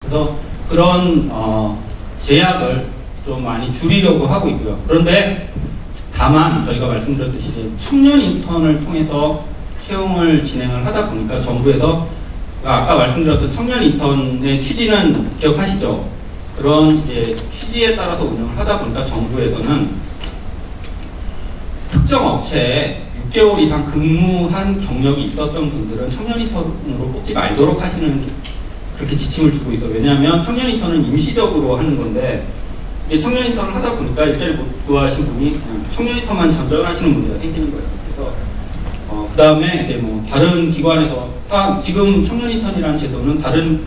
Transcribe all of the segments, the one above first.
그래서 그런 제약을 좀 많이 줄이려고 하고 있고요. 그런데 다만 저희가 말씀드렸듯이 이제 청년 인턴을 통해서 채용을 진행을 하다 보니까 정부에서 아까 말씀드렸던 청년 인턴의 취지는 기억하시죠? 그런 이제 취지에 따라서 운영을 하다 보니까 정부에서는 특정 업체에 6개월 이상 근무한 경력이 있었던 분들은 청년 인턴으로 뽑지 말도록 하시는 그렇게 지침을 주고 있어요. 왜냐하면 청년 인턴은 임시적으로 하는 건데 청년 인턴을 하다 보니까 일자리 못 구하신 분이 그냥 청년 인턴만 전전하시는 문제가 생기는 거예요. 그래서 그 다음에 이제 뭐 다른 기관에서 지금 청년 인턴이라는 제도는 다른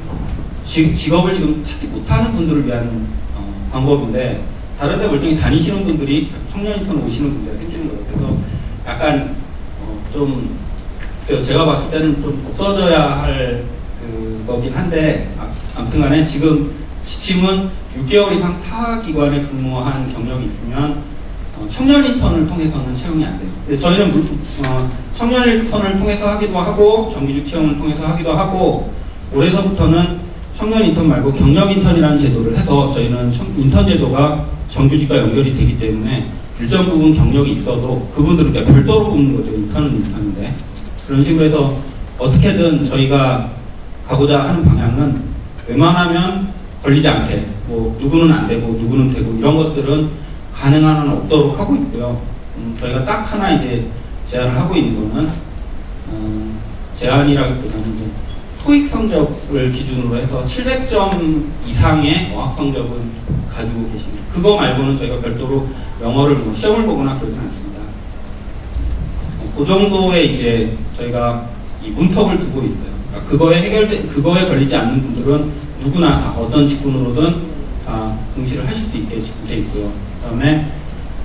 직업을 지금 찾지 못하는 분들을 위한 방법인데 다른 데 멀쩡히 다니시는 분들이 청년 인턴 오시는 문제가 생기는 거예요. 그래서 약간 좀 글쎄요, 제가 봤을 때는 좀 없어져야 할 그거긴 한데 아무튼 간에 지금 지침은 6개월 이상 타 기관에 근무한 경력이 있으면 청년 인턴을 통해서는 채용이 안 돼요. 저희는 청년 인턴을 통해서 하기도 하고 정규직 채용을 통해서 하기도 하고 올해서부터는 청년 인턴 말고 경력 인턴이라는 제도를 해서 저희는 인턴 제도가 정규직과 연결이 되기 때문에 일정 부분 경력이 있어도 그분들은 그러니까 별도로 뽑는 거죠. 인턴은 인턴인데 그런 식으로 해서 어떻게든 저희가 가고자 하는 방향은 웬만하면 걸리지 않게 뭐 누구는 안 되고 누구는 되고 이런 것들은 가능한 한 없도록 하고 있고요. 저희가 딱 하나 이제 제안을 하고 있는 거는 제안이라기보다는 이제 토익 성적을 기준으로 해서 700점 이상의 어학 성적은 가지고 계십니다. 그거 말고는 저희가 별도로 영어를 뭐 시험을 보거나 그러진 않습니다. 그 정도의 이제 저희가 이 문턱을 두고 있어요. 그러니까 그거에 걸리지 않는 분들은 누구나 다 어떤 직군으로든 다 응시를 하실 수 있게 돼 있고요. 그다음에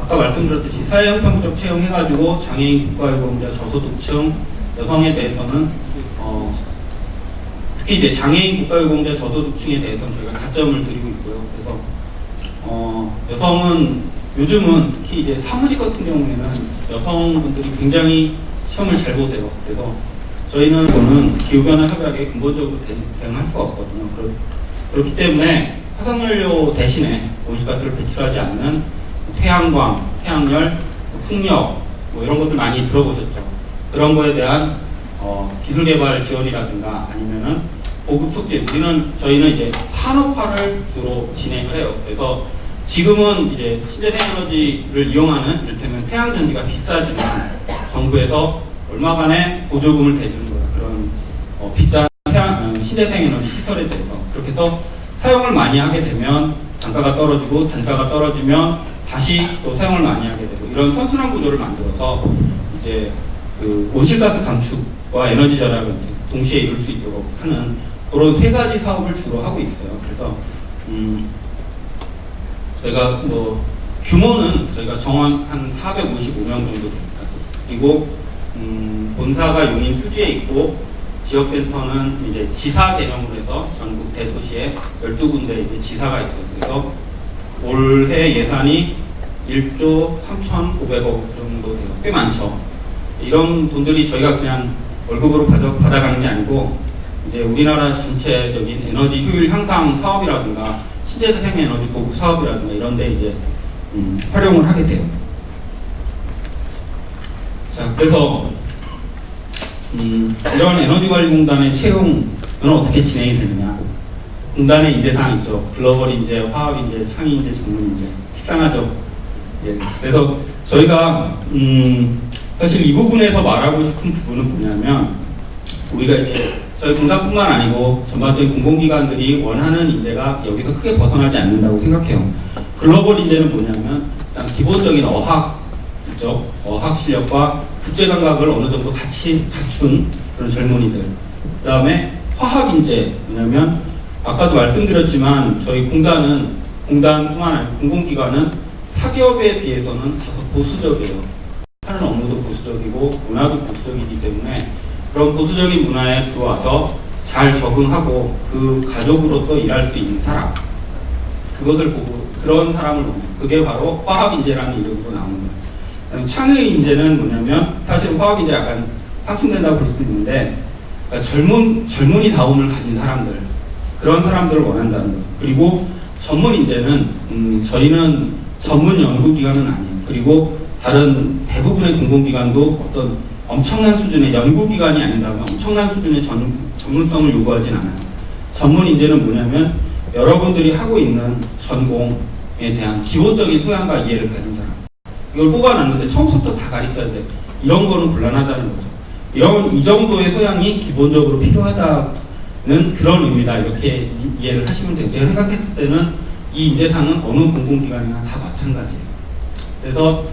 아까 말씀드렸듯이 사회형평적 채용해가지고 장애인 국가유공자 저소득층 여성에 대해서는 특히 이제 장애인 국가유공자 저소득층에 대해서는 저희가 가점을 드리고 있고요. 그래서 여성은 요즘은 특히 이제 사무직 같은 경우에는 여성분들이 굉장히 시험을 잘 보세요. 그래서 저희는 기후변화 협약에 근본적으로 대응할 수가 없거든요. 그렇기 때문에 화석연료 대신에 온실가스를 배출하지 않는 태양광, 태양열, 풍력 뭐 이런 것들 많이 들어보셨죠. 그런 거에 대한 기술개발 지원이라든가 아니면은 보급 촉진. 저희는 이제 산업화를 주로 진행을 해요. 그래서 지금은 이제 신재생 에너지를 이용하는 이를테면 태양전지가 비싸지만 정부에서 얼마간의 보조금을 대주는 거예요. 그런 비싼 신재생 에너지 시설에 대해서. 그렇게 해서 사용을 많이 하게 되면 단가가 떨어지고 단가가 떨어지면 다시 또 사용을 많이 하게 되고 이런 선순환 구조를 만들어서 이제 그 온실가스 감축과 에너지 절약을 이제 동시에 이룰 수 있도록 하는 그런 세 가지 사업을 주로 하고 있어요. 그래서 저희가 뭐 규모는 저희가 정원 한 455명 정도 됩니다. 그리고 본사가 용인 수지에 있고 지역센터는 이제 지사 개념으로 해서 전국 대도시에 12군데 이제 지사가 있어요. 그래서 올해 예산이 1조 3,500억 정도 돼요. 꽤 많죠. 이런 돈들이 저희가 그냥 월급으로 받아가는 게 아니고 이제 우리나라 전체적인 에너지 효율 향상 사업이라든가 신재생 에너지 보급 사업이라든가 이런 데 이제 활용을 하게 돼요. 자, 그래서 이런 에너지관리공단의 채용은 어떻게 진행이 되느냐. 공단의 인재사항 있죠. 글로벌 인재, 화학 인재, 창의 인재, 전문 인재. 식상하죠. 예. 그래서 저희가 사실 이 부분에서 말하고 싶은 부분은 뭐냐면 우리가 이제 저희 공단뿐만 아니고 전반적인 공공기관들이 원하는 인재가 여기서 크게 벗어나지 않는다고 생각해요. 글로벌 인재는 뭐냐면 일단 기본적인 어학 있죠. 어학 실력과 국제 감각을 어느 정도 같이 갖춘 그런 젊은이들. 그 다음에 화학 인재 뭐냐면 아까도 말씀드렸지만 저희 공단뿐만 아니고 공공기관은 사기업에 비해서는 다소 보수적이에요. 하는 업무도 보수적이고 문화도 보수적이기 때문에 그런 보수적인 문화에 들어와서 잘 적응하고 그 가족으로서 일할 수 있는 사람, 그것을 보고 그런 사람을 보면 그게 바로 화학인재라는 이름으로 나오는 거예요. 창의 인재는 뭐냐면 사실 화학인재 약간 상충된다고 볼 수도 있는데 그러니까 젊은이다움을 가진 사람들, 그런 사람들을 원한다는 거죠. 그리고 전문 인재는 저희는 전문 연구기관은 아니에요. 그리고 다른 대부분의 공공기관도 어떤 엄청난 수준의 연구기관이 아닌다면 엄청난 수준의 전문성을 요구하진 않아요. 전문 인재는 뭐냐면 여러분들이 하고 있는 전공에 대한 기본적인 소양과 이해를 가진 사람. 이걸 뽑아놨는데 처음부터 다 가르쳐야 돼. 이런 거는 곤란하다는 거죠. 이 정도의 소양이 기본적으로 필요하다는 그런 의미다. 이렇게 이해를 하시면 돼요. 제가 생각했을 때는 이 인재상은 어느 공공기관이나 다 마찬가지예요. 그래서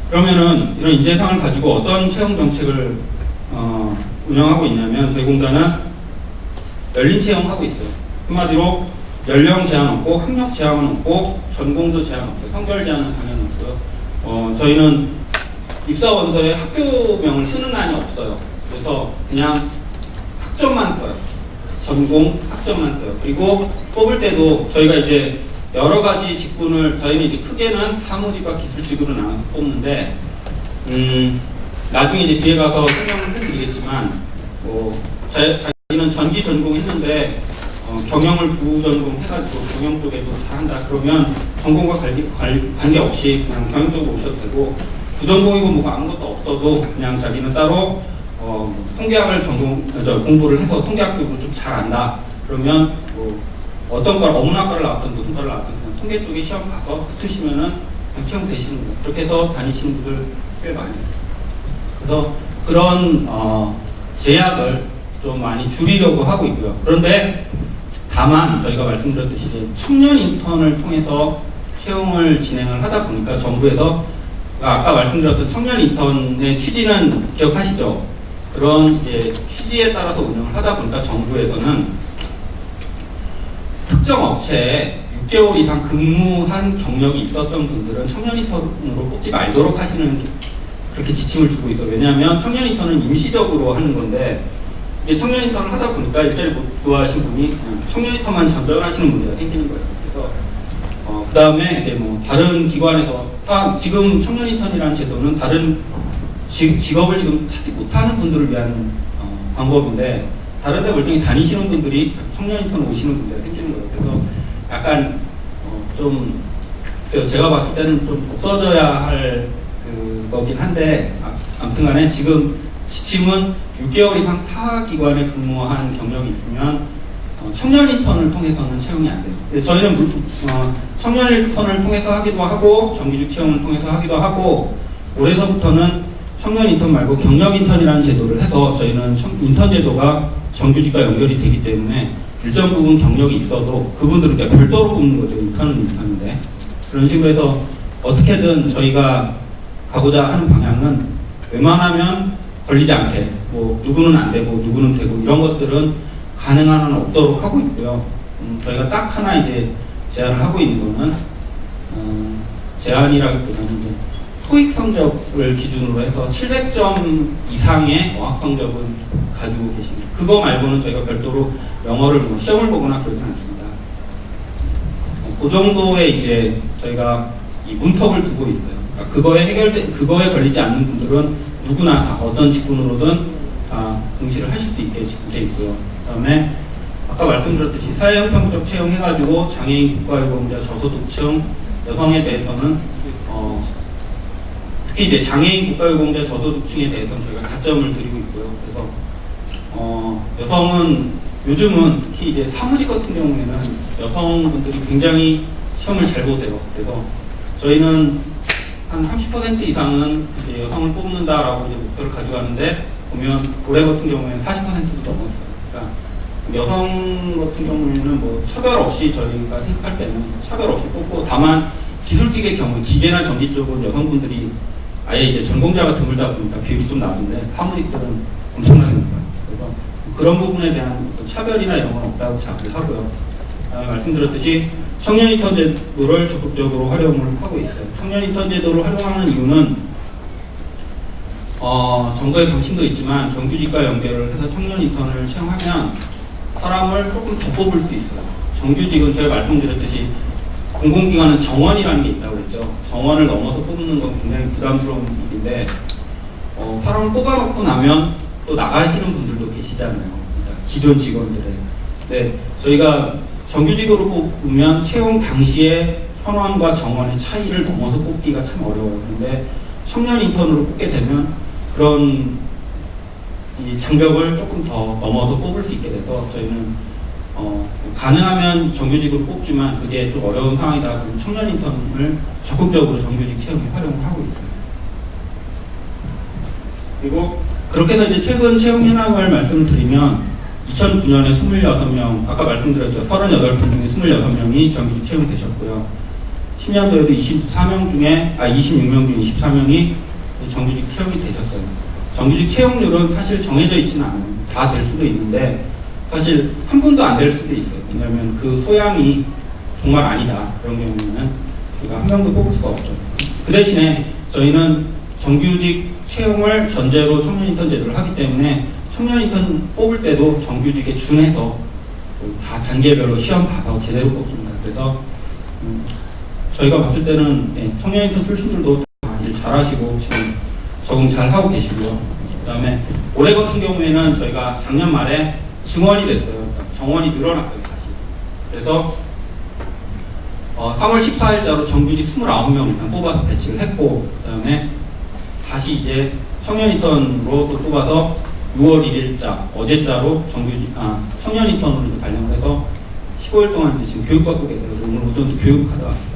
그러면은 이런 인재상을 가지고 어떤 채용 정책을 운영하고 있냐면 저희 공단은 열린 채용하고 있어요. 한마디로 연령 제한 없고 학력 제한은 없고 전공도 제한 없고 성별 제한은 당연히 없고요. 저희는 입사 원서에 학교명을 쓰는 난이 없어요. 그래서 그냥 학점만 써요. 전공 학점만 써요. 그리고 뽑을 때도 저희가 이제 여러 가지 직군을 저희는 이제 크게는 사무직과 기술직으로 나눠서 뽑는데 나중에 이제 뒤에 가서 설명을 해드리겠지만 자기는 전기 전공했는데 경영을 부전공 해가지고 경영 쪽에도 잘한다 그러면 전공과 관계없이 그냥 경영 쪽으로 오셔도 되고 부전공이고 뭐가 아무것도 없어도 그냥 자기는 따로 통계학을 공부를 해서 통계학 쪽으로 좀 잘 안다 그러면 뭐 어떤 걸 어문학과를 나왔든 무슨 과를 나왔든 그냥 통계 쪽에 시험 가서 붙으시면은 그냥 채용 되시는 거예요. 그렇게 해서 다니시는 분들 꽤 많이 해요. 그래서 그런 제약을 좀 많이 줄이려고 하고 있고요. 그런데 다만 저희가 말씀드렸듯이 이제 청년 인턴을 통해서 채용을 진행을 하다 보니까 정부에서 아까 말씀드렸던 청년 인턴의 취지는 기억하시죠? 그런 이제 취지에 따라서 운영을 하다 보니까 정부에서는 특정 업체에 6개월 이상 근무한 경력이 있었던 분들은 청년 인턴으로 뽑지 말도록 하시는 그렇게 지침을 주고 있어요. 왜냐하면 청년 인턴은 임시적으로 하는 건데 청년 인턴을 하다 보니까 일자리 못 구하신 분이 그냥 청년 인턴만 전전하시는 문제가 생기는 거예요. 그래서 그 다음에 이제 뭐 다른 기관에서 지금 청년 인턴이라는 제도는 다른 직업을 지금 찾지 못하는 분들을 위한 방법인데 다른 데 멀쩡히 다니시는 분들이 청년 인턴 오시는 문제가 생기는 거예요. 그래서 약간 좀 글쎄요, 제가 봤을 때는 좀 없어져야 할 그거긴 한데 아무튼 간에 지금 지침은 6개월 이상 타 기관에 근무한 경력이 있으면 청년 인턴을 통해서는 채용이 안 돼요. 저희는 청년 인턴을 통해서 하기도 하고 정규직 채용을 통해서 하기도 하고 올해서부터는 청년 인턴 말고 경력 인턴이라는 제도를 해서 저희는 인턴 제도가 정규직과 연결이 되기 때문에 일정 부분 경력이 있어도 그분들은 그러니까 별도로 뽑는 거죠. 인턴은 인턴인데 그런 식으로 해서 어떻게든 저희가 가고자 하는 방향은 웬만하면 걸리지 않게 뭐 누구는 안 되고 누구는 되고 이런 것들은 가능한 한 없도록 하고 있고요. 저희가 딱 하나 이제 제안을 하고 있는 거는 제안이라기보다는 이제 토익 성적을 기준으로 해서 700점 이상의 어학 성적은 가지고 계십니다. 그거 말고는 저희가 별도로 영어를 뭐 시험을 보거나 그러진 않습니다. 그 정도의 이제 저희가 이 문턱을 두고 있어요. 그러니까 그거에 걸리지 않는 분들은 누구나 다 어떤 직군으로든 다 응시를 하실 수 있게 되어 있고요. 그 다음에 아까 말씀드렸듯이 사회형평적 채용해가지고 장애인 국가유공자 저소득층 여성에 대해서는 특히 이제 장애인 국가유공자 저소득층에 대해서는 저희가 가점을 드리고 있고요. 그래서 여성은 요즘은 특히 이제 사무직 같은 경우에는 여성분들이 굉장히 시험을 잘 보세요. 그래서 저희는 한 30% 이상은 이제 여성을 뽑는다라고 이제 목표를 가져가는데 보면 올해 같은 경우에는 40%도 넘었어요. 그러니까 여성 같은 경우에는 뭐 차별 없이 저희가 생각할 때는 차별 없이 뽑고 다만 기술직의 경우 기계나 전기 쪽은 여성분들이 아예 이제 전공자가 드물다 보니까 비율이 좀 낮은데 사무직들은 엄청나게 높아요. 그래서 그런 부분에 대한 차별이나 이런 건 없다고 생각을 하고요. 말씀드렸듯이 청년 인턴 제도를 적극적으로 활용을 하고 있어요. 청년 인턴 제도를 활용하는 이유는 정부의 방침도 있지만 정규직과 연결을 해서 청년 인턴을 채용하면 사람을 조금 더 뽑을 수 있어요. 정규직은 제가 말씀드렸듯이 공공기관은 정원이라는 게 있다고 했죠. 정원을 넘어서 뽑는 건 굉장히 부담스러운 일인데 사람을 뽑아놓고 나면 또 나가시는 분들도 계시잖아요. 그러니까 기존 직원들의. 네, 저희가 정규직으로 뽑으면 채용 당시에 현원과 정원의 차이를 넘어서 뽑기가 참 어려워요. 그런데 청년 인턴으로 뽑게 되면 그런 이 장벽을 조금 더 넘어서 뽑을 수 있게 돼서 저희는 가능하면 정규직으로 뽑지만 그게 좀 어려운 상황이다. 그럼 청년 인턴을 적극적으로 정규직 채용에 활용을 하고 있어요. 그리고 그렇게 해서 이제 최근 채용 현황을 말씀을 드리면 2009년에 26명, 아까 말씀드렸죠. 38분 중에 26명이 정규직 채용되셨고요. 10년도에도 26명 중에 24명이 정규직 채용이 되셨어요. 정규직 채용률은 사실 정해져 있지는 않아요. 다 될 수도 있는데 사실 한 분도 안 될 수도 있어요. 왜냐하면 그 소양이 정말 아니다. 그런 경우에는 저희가 한 명도 뽑을 수가 없죠. 그 대신에 저희는 정규직 채용을 전제로 청년 인턴 제도를 하기 때문에 청년 인턴 뽑을 때도 정규직에 준해서 다 단계별로 시험 봐서 제대로 뽑습니다. 그래서 저희가 봤을 때는 청년 인턴 출신들도 다 일 잘하시고 지금 적응 잘 하고 계시고요. 그 다음에 올해 같은 경우에는 저희가 작년 말에 증원이 됐어요. 그러니까 정원이 늘어났어요, 다시. 그래서 3월 14일자로 정규직 29명 이상 뽑아서 배치를 했고, 그 다음에 다시 이제 청년 인턴으로 또 뽑아서 6월 1일자, 어제자로 청년 인턴으로 이제 발령을 해서 15일 동안 이제 지금 교육받고 계세요. 오늘 오전도 교육하다 왔어요.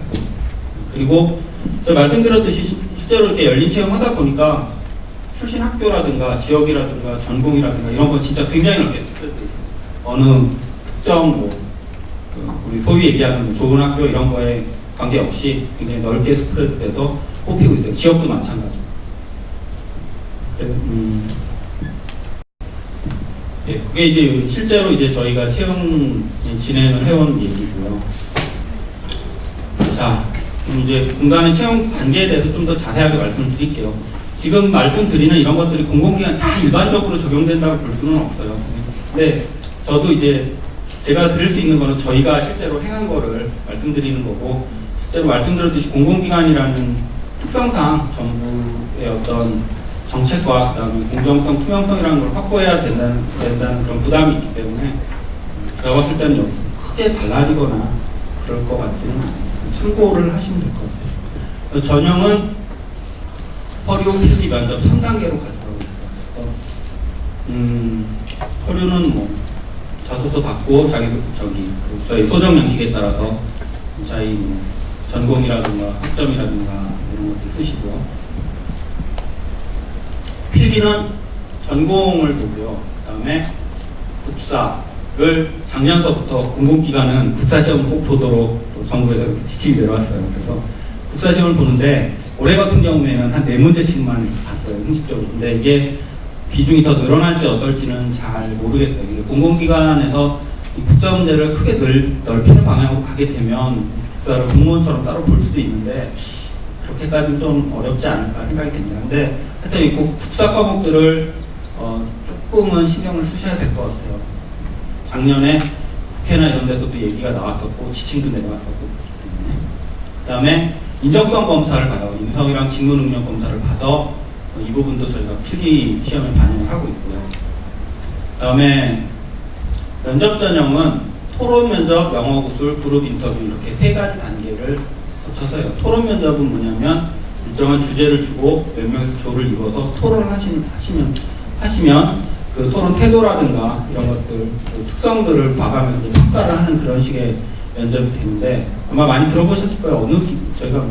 그리고 제가 말씀드렸듯이 실제로 이렇게 열린 체험하다 보니까 출신 학교라든가 지역이라든가 전공이라든가 이런 건 진짜 굉장히 넓게 스프레드 있어요. 어느 특정 우리 소위 얘기하는 좋은 학교 이런 거에 관계없이 굉장히 넓게 스프레드 돼서 뽑히고 있어요. 지역도 마찬가지고. 예, 그게 이제 실제로 이제 저희가 채용 진행을 해온 얘기고요. 자, 그럼 이제 공단의 채용 단계에 대해서 좀 더 자세하게 말씀을 드릴게요. 지금 말씀드리는 이런 것들이 공공기관 다 일반적으로 적용된다고 볼 수는 없어요. 근데 저도 이제 제가 드릴 수 있는 거는 저희가 실제로 행한 거를 말씀드리는 거고, 실제로 말씀드렸듯이 공공기관이라는 특성상 정부의 어떤 정책과 그다음에 공정성, 투명성이라는 걸 확보해야 된다는 그런 부담이 있기 때문에 제가 봤을 때는 여기서 크게 달라지거나 그럴 것 같지는 않아요. 참고를 하시면 될 것 같아요. 전형은 서류, 필기, 면접 3단계로 가져가고 있어요. 그래서 서류는 뭐 자소서 받고 저희 소정 양식에 따라서 자기 뭐 전공이라든가 학점이라든가 이런 것들 쓰시고요. 필기는 전공을 보고요. 그 다음에 국사를 작년서부터 공공기관은 국사시험을 꼭 보도록 정부에서 지침이 내려왔어요. 그래서 국사시험을 보는데 올해 같은 경우에는 한 4문제씩만 봤어요. 형식적으로. 근데 이게 비중이 더 늘어날지 어떨지는 잘 모르겠어요. 이게 공공기관에서 이 국사 문제를 크게 넓히는 방향으로 가게 되면 국사를 공무원처럼 따로 볼 수도 있는데 그렇게까지는 좀 어렵지 않을까 생각이 됩니다. 근데 하여튼 이 국사 과목들을 조금은 신경을 쓰셔야 될 것 같아요. 작년에 국회나 이런 데서도 얘기가 나왔었고 지침도 내려왔었고 그 다음에 인적성 검사를 봐요. 인성이랑 직무능력 검사를 봐서 이 부분도 저희가 필기 시험에 반영을 하고 있고요. 그 다음에 면접 전형은 토론 면접, 영어 구술, 그룹 인터뷰 이렇게 3가지 단계를 거쳐서요. 토론 면접은 뭐냐면 일정한 주제를 주고 몇 명에서 조를 이뤄서 토론을 하시면 그 토론 태도라든가 이런 것들 그 특성들을 봐가면서 평가를 하는 그런 식의 면접이 되는데 아마 많이 들어보셨을 거예요. 저희가